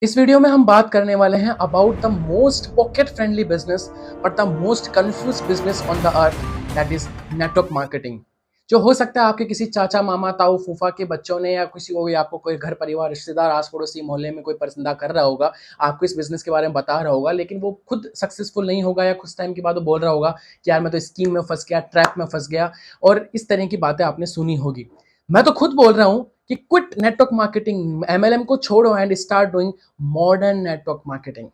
इस वीडियो में हम बात करने वाले हैं about the most pocket friendly business but the most confuse business on the earth, that is network marketing. जो हो सकता है आपके किसी चाचा मामा ताऊ फूफा के बच्चों ने या किसी को, आपको कोई घर परिवार रिश्तेदार आस पड़ोसी मोहल्ले में कोई पर्सनदा कर रहा होगा, आपको इस बिजनेस के बारे में बता रहा होगा, लेकिन वो खुद सक्सेसफुल नहीं होगा या कुछ टाइम के बाद वो बोल रहा होगा कि यार मैं तो स्कीम में फंस गया, ट्रैप में फंस गया, और इस तरह की बातें आपने सुनी होगी। मैं तो खुद बोल रहा हूं कि क्विट नेटवर्क मार्केटिंग, एमएलएम को छोड़ो and start doing modern network marketing,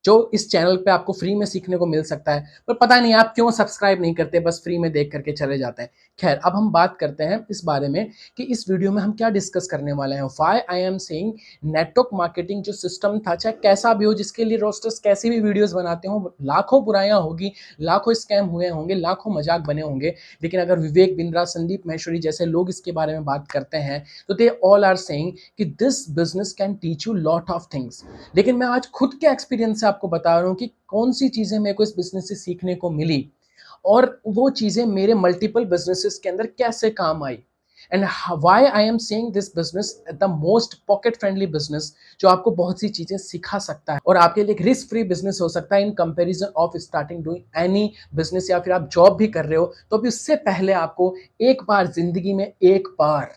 जो इस चैनल पे आपको फ्री में सीखने को मिल सकता है। पर पता नहीं आप क्यों सब्सक्राइब नहीं करते, बस फ्री में देख करके चले जाते हैं। खैर, अब हम बात करते हैं इस बारे में कि इस वीडियो में हम क्या डिस्कस करने वाले हैं। Why I am saying network marketing जो सिस्टम था, चाहे कैसा भी हो, जिसके लिए रोस्टर्स कैसी भी वीडियोस बनाते हो, लाखों बुराइयां होगी, लाखों स्कैम हुए होंगे, लाखों मजाक बने होंगे, लेकिन अगर विवेक बिंद्रा, संदीप महेश्वरी जैसे लोग इसके बारे में बात करते हैं तो दे ऑल आर सेइंग कि this business can teach you lot of things. लेकिन मैं आज खुद के एक्सपीरियंस से आपको बता रहा हूं कि कौन सी चीजें मेरे को इस बिजनेस से सीखने को मिली और वो चीजें मेरे मल्टीपल बिजनेसेस के अंदर कैसे काम आई, and why I am saying this business the most pocket friendly business, जो आपको बहुत सी चीजें सिखा सकता है और आपके लिए एक रिस्क फ्री बिजनेस हो सकता है in comparison of starting doing any business. या फिर आप जॉब भी कर रहे हो तो अभी उससे पहले आपको एक बार जिंदगी में एक बार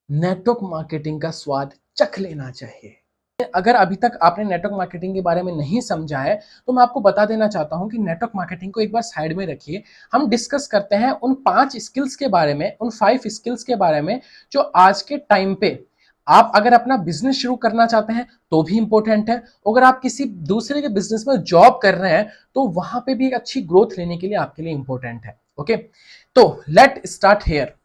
नेटवर्क मार्केटिंग का स्वाद चख लेना चाहिए। अगर अभी तक आपने नेटवर्क मार्केटिंग के बारे में नहीं समझा है तो मैं आपको बता देना चाहता हूं कि नेटवर्क मार्केटिंग को एक बार साइड में रखिए। हम डिस्कस करते हैं उन 5 स्किल्स के बारे में, उन 5 स्किल्स के बारे में जो आज के टाइम पे आप अगर अपना बिजनेस शुरू करना चाहते हैं तो भी इंपॉर्टेंट है, अगर आप किसी दूसरे के बिजनेस में जॉब कर रहे हैं तो वहां पे भी एक अच्छी ग्रोथ लेने के लिए आपके लिए इंपॉर्टेंट है। ओके, तो लेट स्टार्ट हियर।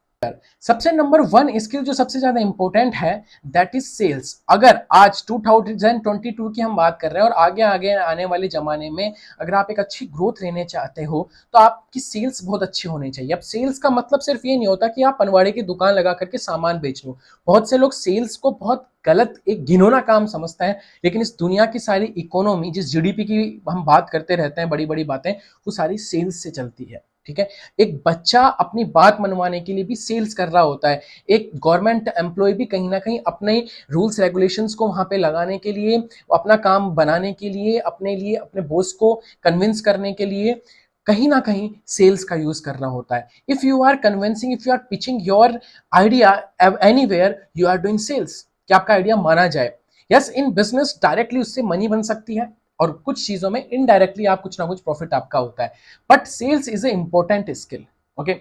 सबसे नंबर 1 स्किल जो सबसे ज्यादा इंपॉर्टेंट है, दैट इज सेल्स। अगर आज 2022 की हम बात कर रहे हैं और आगे आगे आने वाले जमाने में अगर आप एक अच्छी ग्रोथ लेने चाहते हो तो आपकी सेल्स बहुत अच्छी होनी चाहिए। अब सेल्स का मतलब सिर्फ ये नहीं होता कि आप पनवाड़ी की दुकान लगा करके सामान बेच लो। बहुत से लोग सेल्स को बहुत गलत, एक घिनौना काम समझता है, लेकिन इस दुनिया की सारी इकोनॉमी, जिस जीडीपी की हम बात करते रहते हैं, बड़ी बड़ी बातें, वो सारी सेल्स से चलती है। ठीक है, एक बच्चा अपनी बात मनवाने के लिए भी सेल्स कर रहा होता है, एक गवर्नमेंट एम्प्लॉय भी कहीं ना कहीं अपने रूल्स रेगुलेशंस को वहां पे लगाने के लिए, अपना काम बनाने के लिए, अपने बॉस को कन्विंस करने के लिए कहीं ना कहीं सेल्स का यूज करना होता है। If you are convincing, if you are pitching your idea anywhere, you are doing sales, कि आपका आइडिया माना जाए। यस, इन बिजनेस डायरेक्टली उससे मनी बन सकती है और कुछ चीजों में इनडायरेक्टली आप कुछ ना कुछ प्रॉफिट आपका होता है, but sales is a important skill. Okay,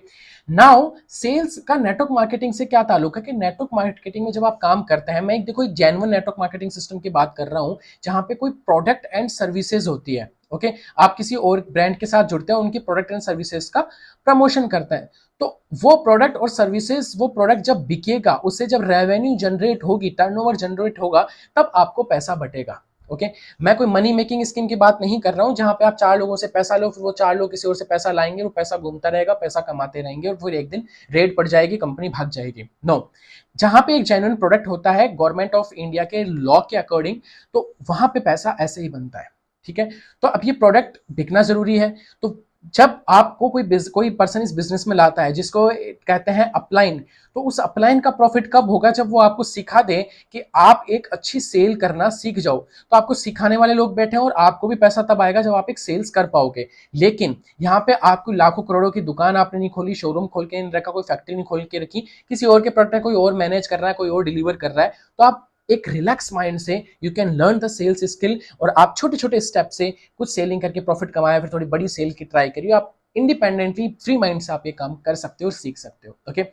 now sales का नेटवर्क मार्केटिंग से क्या ताल्लुक है कि नेटवर्क मार्केटिंग में जब आप काम करते हैं, मैं एक जेन्युइन नेटवर्क मार्केटिंग सिस्टम की बात कर रहा हूं जहां पे कोई प्रोडक्ट एंड सर्विसेज होती है। ओके, आप किसी और ब्रांड के साथ जुड़ते हैं, उनकी प्रोडक्ट एंड सर्विसेज का प्रमोशन करते हैं, तो वो प्रोडक्ट और सर्विसेज, वो प्रोडक्ट जब बिकेगा, उससे जब रेवेन्यू जनरेट होगी, टर्नओवर जनरेट होगा, तब आपको पैसा बटेगा। ओके, मैं कोई मनी मेकिंग स्कीम की बात नहीं कर रहा हूं जहां पे आप 4 लोगों से पैसा लो, फिर वो 4 लोग किसी और से पैसा लाएंगे, वो पैसा घूमता रहेगा, पैसा कमाते रहेंगे और फिर एक दिन रेड पड़ जाएगी, कंपनी भाग जाएगी। नो, जहां पे एक जेन्युइन प्रोडक्ट होता है गवर्नमेंट ऑफ इंडिया के लॉ के अकॉर्डिंग, तो वहां पे पैसा ऐसे ही बनता है। ठीक है, तो अब ये प्रोडक्ट बिकना जरूरी है, तो जब आपको कोई पर्सन इस बिजनेस में लाता है जिसको कहते हैं अपलाइन, तो उस अपलाइन का प्रॉफिट कब होगा? जब वो आपको सिखा दे कि आप एक अच्छी सेल करना सीख जाओ, तो आपको सिखाने वाले लोग बैठे हैं और आपको भी पैसा तब आएगा जब आप एक सेल्स कर पाओगे। लेकिन यहाँ पे आपको लाखों करोड़ों की दुकान आपने नहीं खोली, शोरूम खोल के नहीं रखा, कोई फैक्ट्री नहीं खोल के रखी, किसी और के प्रोडक्ट कोई और मैनेज कर रहा है, कोई और डिलीवर कर रहा है, तो आप एक रिलैक्स माइंड से you can learn the sales skill और आप छोटे छोटे स्टेप से कुछ सेलिंग करके प्रॉफिट कमाया, फिर थोड़ी बड़ी सेल की ट्राई करिए, आप इंडिपेंडेंटली फ्री माइंड से आप ये काम कर सकते हो और सीख सकते हो। ओके,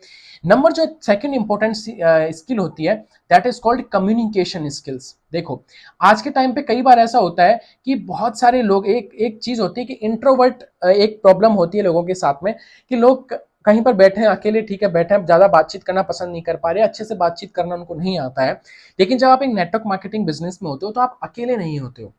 नंबर जो सेकंड इंपॉर्टेंट स्किल होती है, that is called communication skills. देखो, आज के टाइम पे कई बार ऐसा होता है कि बहुत सारे लोग, एक चीज होती है कि इंट्रोवर्ट, एक प्रॉब्लम होती है लोगों के साथ में कि लोग कहीं पर बैठे हैं अकेले, ठीक है, बैठे हैं, ज्यादा बातचीत करना पसंद नहीं कर पा रहे, अच्छे से बातचीत करना उनको नहीं आता है। लेकिन जब आप एक नेटवर्क मार्केटिंग बिजनेस में होते हो तो आप अकेले नहीं होते हो।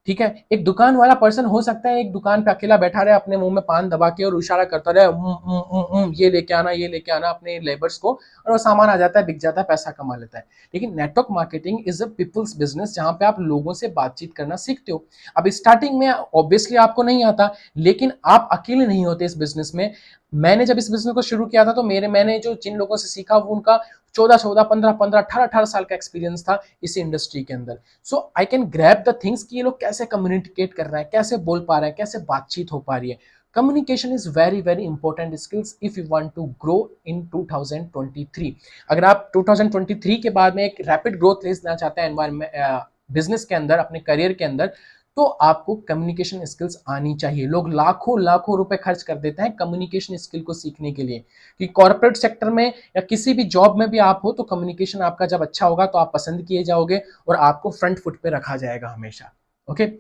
ठीक है, एक दुकान वाला पर्सन हो सकता है एक दुकान पे अकेला बैठा रहे, अपने मुंह में पान दबा के और इशारा करता रहे, ये लेके आना, ये लेके आना अपने लेबर्स को, और वो सामान आ जाता है, बिक जाता है, पैसा कमा लेता है। लेकिन network marketing is a people's business जहां पे आप लोगों से बातचीत करना सीखते हो। अब स्टार्टिंग में ऑब्वियसली आपको नहीं आता, लेकिन आप अकेले नहीं होते इस बिजनेस में, मैंने जब इस बिजनेस को शुरू किया था तो मैंने जो जिन लोगों से सीखा वो उनका 14 15 15 18 साल का एक्सपीरियंस था इस इंडस्ट्री के अंदर। So I can grab the things कि ये लोग कैसे कम्युनिकेट कर रहे हैं, कैसे बोल पा रहे हैं, कैसे बातचीत हो पा रही है। Communication is very very important skills if you want to grow in 2023। अगर आप 2023 के बाद में एक रैपिड ग्रोथ लेना चाहते हैं एनवायरमेंट बिजनेस के अंदर, अपने करियर के अंदर, तो आपको कम्युनिकेशन स्किल्स आनी चाहिए। लोग लाखों लाखों रुपए खर्च कर देते हैं कम्युनिकेशन स्किल को सीखने के लिए, कि कॉर्पोरेट सेक्टर में या किसी भी जॉब में भी आप हो तो कम्युनिकेशन आपका जब अच्छा होगा तो आप पसंद किए जाओगे और आपको फ्रंट फुट पे रखा जाएगा हमेशा। ओके,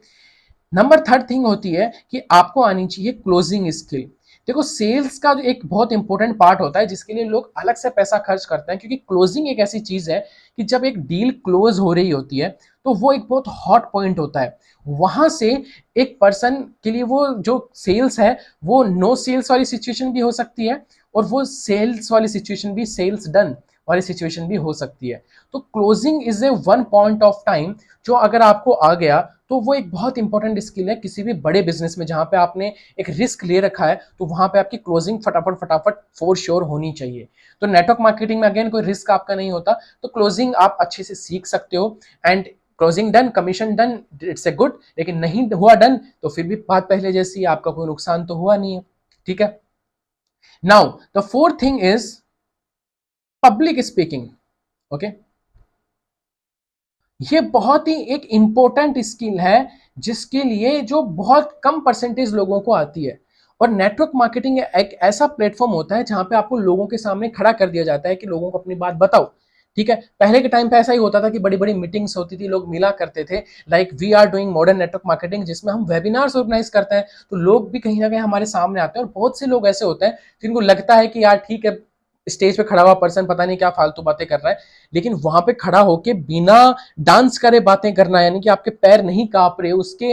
नंबर थर्ड थिंग होती है कि आपको आनी चाहिए क्लोजिंग स्किल। देखो, सेल्स का जो एक बहुत इंपॉर्टेंट पार्ट होता है जिसके लिए लोग अलग से पैसा खर्च करते हैं, क्योंकि क्लोजिंग एक ऐसी चीज है कि जब एक डील क्लोज हो रही होती है तो वो एक बहुत हॉट पॉइंट होता है। वहां से एक पर्सन के लिए वो जो सेल्स है वो नो सेल्स वाली सिचुएशन भी हो सकती है और वो सेल्स वाली सिचुएशन भी सेल्स डन वाली सिचुएशन भी हो सकती है। तो closing is a one point of time जो अगर आपको आ गया तो वो एक बहुत इंपॉर्टेंट स्किल है किसी भी बड़े बिजनेस में जहां पे आपने एक रिस्क ले रखा है, तो वहां पे आपकी क्लोजिंग फटाफट फटाफट फॉर श्योर होनी चाहिए। तो नेटवर्क मार्केटिंग में अगेन कोई रिस्क आपका नहीं होता, तो क्लोजिंग आप अच्छे से सीख सकते हो। And closing done, commission done, it's a good. लेकिन नहीं हुआ डन तो फिर भी बात पहले जैसी, आपका कोई नुकसान तो हुआ नहीं है। ठीक है, now the fourth thing is public speaking. Okay, ये बहुत ही एक इंपॉर्टेंट स्किल है जिसके लिए जो बहुत कम परसेंटेज लोगों को आती है। और नेटवर्क मार्केटिंग एक ऐसा प्लेटफॉर्म होता है जहां पे आपको लोगों के सामने खड़ा कर दिया जाता है कि लोगों को अपनी बात बताओ। ठीक है, पहले के टाइम पे ऐसा ही होता था कि बड़ी बड़ी मीटिंग्स होती थी, लोग मिला करते थे। Like we are doing modern network marketing, जिसमें हम वेबिनार्स ऑर्गेनाइज करते हैं, तो लोग भी कहीं ना कहीं हमारे सामने आते हैं। और बहुत से लोग ऐसे होते हैं जिनको लगता है कि यार ठीक है, स्टेज पे खड़ा हुआ पर्सन पता नहीं क्या फालतू बातें कर रहा है, लेकिन वहां पे खड़ा होके बिना डांस करे बातें करना, यानी कि आपके पैर नहीं कांप रहे, उसके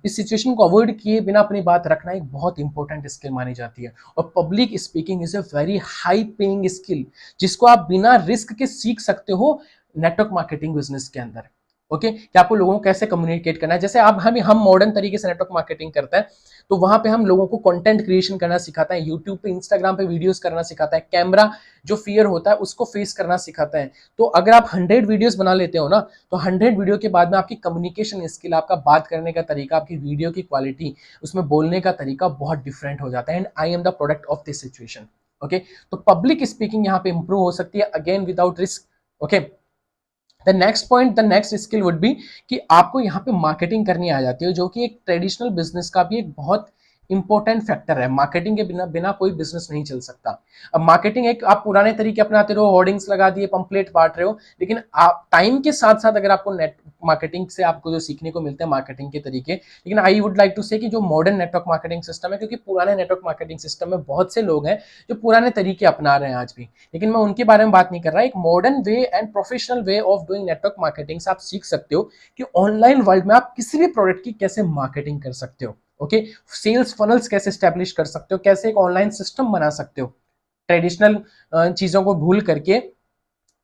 इस सिचुएशन को अवॉइड किए बिना अपनी बात रखना एक बहुत इंपॉर्टेंट स्किल मानी जाती है। और public speaking is a very high paying skill जिसको आप बिना रिस्क के सीख सकते हो नेटवर्क मार्केटिंग बिजनेस के अंदर। ओके, कि आपको लोगों को कैसे कम्युनिकेट करना है। जैसे अब हम मॉडर्न तरीके से नेटवर्क मार्केटिंग करते हैं, तो वहां पे हम लोगों को कंटेंट क्रिएशन करना सिखाता है, यूट्यूब पे इंस्टाग्राम पे वीडियोस करना सिखाता है, कैमरा जो फियर होता है उसको फेस करना सिखाता है। तो अगर आप 100 वीडियोस बना लेते हो ना, तो 100 वीडियो के बाद में आपकी कम्युनिकेशन स्किल, आपका बात करने का तरीका, आपकी वीडियो की क्वालिटी, उसमें बोलने का तरीका बहुत डिफरेंट हो जाता है। And I am the product of this situation. Okay, तो पब्लिक स्पीकिंग यहाँ पे इंप्रूव हो सकती है again without risk. Okay, the next point, the next skill would be कि आपको यहाँ पे मार्केटिंग करनी आ जाती है, जो कि एक ट्रेडिशनल बिजनेस का भी एक बहुत इंपॉर्टेंट फैक्टर है। मार्केटिंग के बिना बिना कोई बिजनेस नहीं चल सकता। अब मार्केटिंग एक आप पुराने तरीके अपनाते रहो, होर्डिंग्स लगा दिए, पंपलेट बांट रहे हो, लेकिन आप टाइम के साथ साथ अगर आपको नेट मार्केटिंग से आपको जो सीखने को मिलते हैं मार्केटिंग के तरीके, लेकिन आई वुड लाइक टू से कि जो मॉडर्न नेटवर्क मार्केटिंग सिस्टम है, क्योंकि पुराने नेटवर्क मार्केटिंग सिस्टम में बहुत से लोग हैं जो पुराने तरीके अपना रहे हैं आज भी, लेकिन मैं उनके बारे में बात नहीं कर रहा। एक modern way and professional way of doing network marketing से आप सीख सकते हो कि ऑनलाइन वर्ल्ड में आप किसी भी प्रोडक्ट की कैसे मार्केटिंग कर सकते हो। ओके, सेल्स फनल्स कैसे स्टैब्लिश कर सकते हो, कैसे एक ऑनलाइन सिस्टम बना सकते हो, ट्रेडिशनल चीजों को भूल करके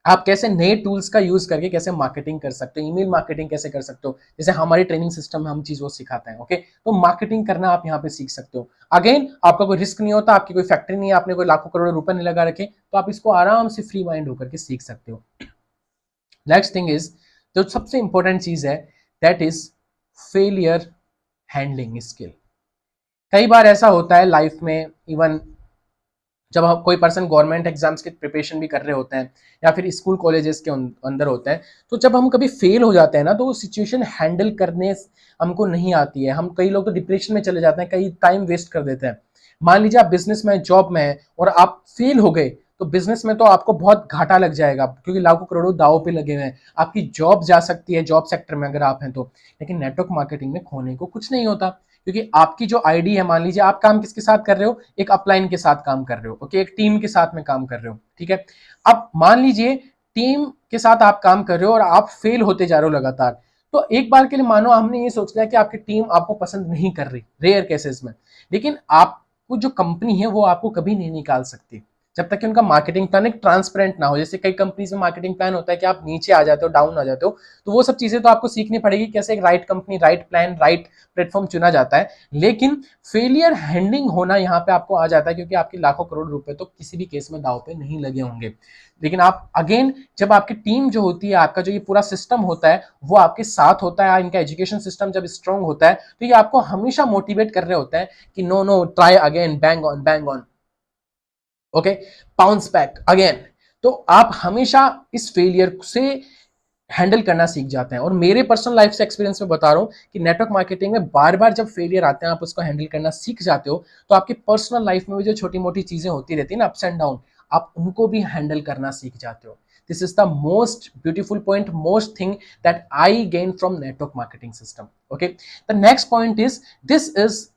आप कैसे नए टूल्स का यूज करके कैसे मार्केटिंग कर सकते हो, ईमेल मार्केटिंग कैसे कर सकते हो, जैसे हमारी ट्रेनिंग सिस्टम में हम चीज वो सिखाते हैं। ओके, तो मार्केटिंग करना आप यहाँ पे सीख सकते हो। अगेन, आपका कोई रिस्क नहीं होता, आपकी कोई फैक्ट्री नहीं है, आपने कोई लाखों करोड़ों रुपए नहीं लगा रखे, तो आप इसको आराम से फ्री माइंड होकर के सीख सकते हो। नेक्स्ट थिंग इज, जो सबसे इंपॉर्टेंट चीज है, that is failure handling skill. कई बार ऐसा होता है लाइफ में, इवन जब कोई पर्सन गवर्नमेंट एग्जाम्स की प्रिपरेशन भी कर रहे होते हैं या फिर स्कूल कॉलेजेस के अंदर होते हैं, तो जब हम कभी फेल हो जाते हैं ना, तो वो सिचुएशन हैंडल करने हमको नहीं आती है। हम कई लोग तो डिप्रेशन में चले जाते हैं, कई टाइम वेस्ट कर देते हैं। मान लीजिए आप बिजनेस में, जॉब में है और आप फेल हो गए, तो बिजनेस में तो आपको बहुत घाटा लग जाएगा, क्योंकि लाखों करोड़ों दाव पे लगे हुए हैं, आपकी जॉब जा सकती है जॉब सेक्टर में अगर आप हैं तो। लेकिन नेटवर्क मार्केटिंग में खोने को कुछ नहीं होता, क्योंकि आपकी जो आईडी है, मान लीजिए आप काम किसके साथ कर रहे हो, एक अपलाइन के साथ काम कर रहे हो। ओके, एक टीम के साथ में काम कर रहे हो। ठीक है, अब मान लीजिए टीम के साथ आप काम कर रहे हो और आप फेल होते जा रहे हो लगातार, तो एक बार के लिए मानो हमने ये सोच लिया कि आपकी टीम आपको पसंद नहीं कर रही, रेयर केसेस में, लेकिन आपको जो कंपनी है वो आपको कभी नहीं निकाल सकती। जब तक कि उनका मार्केटिंग प्लान एक ट्रांसपेरेंट ना हो। जैसे कई कंपनीज में मार्केटिंग प्लान होता है कि आप नीचे आ जाते हो, डाउन आ जाते हो, तो वो सब चीजें तो आपको सीखनी पड़ेगी, कैसे एक right company, right plan, right platform चुना जाता है। लेकिन फेलियर हैंडलिंग होना यहाँ पे आपको आ जाता है, क्योंकि आपके लाखों करोड़ रुपए तो किसी भी केस में दाव पे नहीं लगे होंगे। लेकिन आप अगेन, जब आपकी टीम जो होती है, आपका जो ये पूरा सिस्टम होता है वो आपके साथ होता है, इनका एजुकेशन सिस्टम जब स्ट्रांग होता है, तो ये आपको हमेशा मोटिवेट कर रहे होते हैं कि no no, try again, bang on, okay, bounce back again. तो आप हमेशा इस फेलियर से हैंडल करना सीख जाते हैं। और मेरे पर्सनल लाइफ से एक्सपीरियंस में बता रहा हूं कि नेटवर्क मार्केटिंग में बार बार जब फेलियर आते हैं, आप उसको हैंडल करना सीख जाते हो, तो आपकी पर्सनल लाइफ में भी जो छोटी मोटी चीजें होती रहती है ना, अप्स एंड डाउन, आप उनको भी हैंडल करना सीख जाते हो। This is the most beautiful point, most thing that I gain from network marketing system. Okay, the next point is, this is,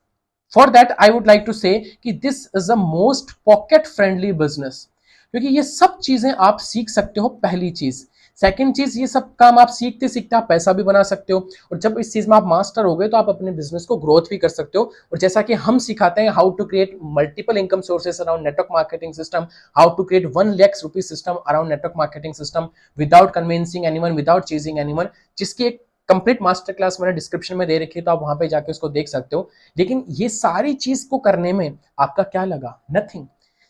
for that I would like to say कि this is a most pocket friendly business, क्योंकि ये सब चीजें आप सीख सकते हो, पहली चीज। सेकंड चीज, ये सब काम आप सीखते सीखते आप पैसा भी बना सकते हो, और जब इस चीज में आप मास्टर हो गए तो आप अपने बिजनेस को ग्रोथ भी कर सकते हो। और जैसा कि हम सिखाते हैं, how to create multiple income sources around network marketing system, how to create 1 lakh rupees system around network marketing system without convincing anyone, without chasing anyone, जिसकी एक कंप्लीट मास्टर क्लास मैंने डिस्क्रिप्शन में दे रखी है, तो आप वहां पे जाके उसको देख सकते हो। लेकिन ये सारी चीज को करने में आपका क्या लगा? नथिंग।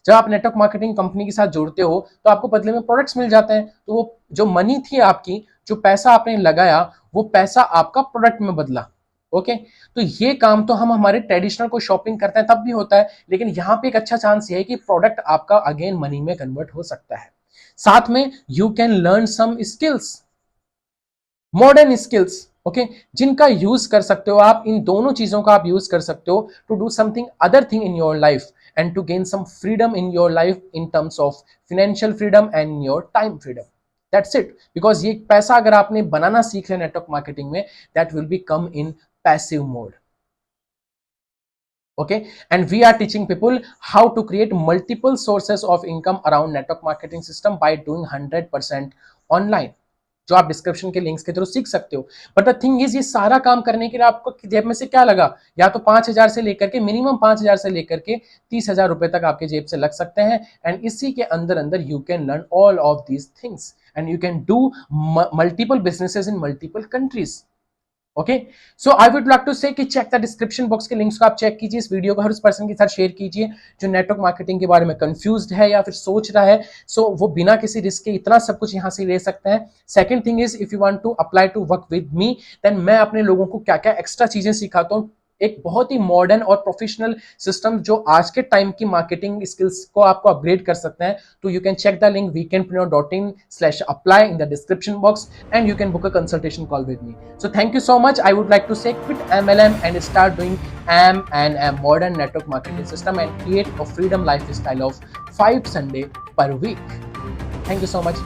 जब आप नेटवर्क मार्केटिंग कंपनी के साथ जुड़ते हो तो आपको बदले में प्रोडक्ट्स मिल जाते हैं, तो वो जो मनी थी आपकी, जो पैसा आपने लगाया, वो पैसा आपका प्रोडक्ट में बदला। ओके, तो ये काम तो हम हमारे ट्रेडिशनल को शॉपिंग करते हैं तब भी होता है, लेकिन यहाँ पे एक अच्छा चांस ये है कि प्रोडक्ट आपका अगेन मनी में कन्वर्ट हो सकता है। साथ में you can learn some skills, modern skills, okay, जिनका यूज कर सकते हो आप। इन दोनों चीजों का आप यूज कर सकते हो to do something other thing in your life and to gain some freedom in your life in terms of financial freedom and your time freedom. That's it. Because ये पैसा अगर आपने बनाना सीख लिया नेटवर्क मार्केटिंग में, that will be come in passive mode. Okay, and we are teaching people how to create multiple sources of income around network marketing system by doing 100% online, जो आप डिस्क्रिप्शन के लिंक्स के through सीख सकते हो। But the thing is, ये सारा काम करने के लिए आपको जेब में से क्या लगा? या तो 5,000 से लेकर के, मिनिमम 5,000 से लेकर के 30,000 रुपए तक आपके जेब से लग सकते हैं। एंड इसी के अंदर अंदर you can learn all of these things and you can do multiple businesses in multiple countries. Okay, so I would like to say कि चेक द डिस्क्रिप्शन बॉक्स के लिंक्स को आप चेक कीजिए, इस वीडियो को हर उस पर्सन के साथ शेयर कीजिए जो नेटवर्क मार्केटिंग के बारे में कंफ्यूज्ड है या फिर सोच रहा है। सो वो बिना किसी रिस्क के इतना सब कुछ यहाँ से ले सकते हैं। Second thing is, if you want to apply to work with me, then मैं अपने लोगों को क्या क्या एक्स्ट्रा चीजें सिखाता हूँ, एक बहुत ही मॉडर्न और प्रोफेशनल सिस्टम जो आज के टाइम की मार्केटिंग स्किल्स को आपको अपग्रेड कर सकते हैं। तो you can check the link weekendpreneur.in/apply in the description box and you can book a consultation call with me. So thank you so much. I would like to say quit MLM and start doing M&M, modern network marketing system, and create a freedom lifestyle of 5 Sunday per week. Thank you so much.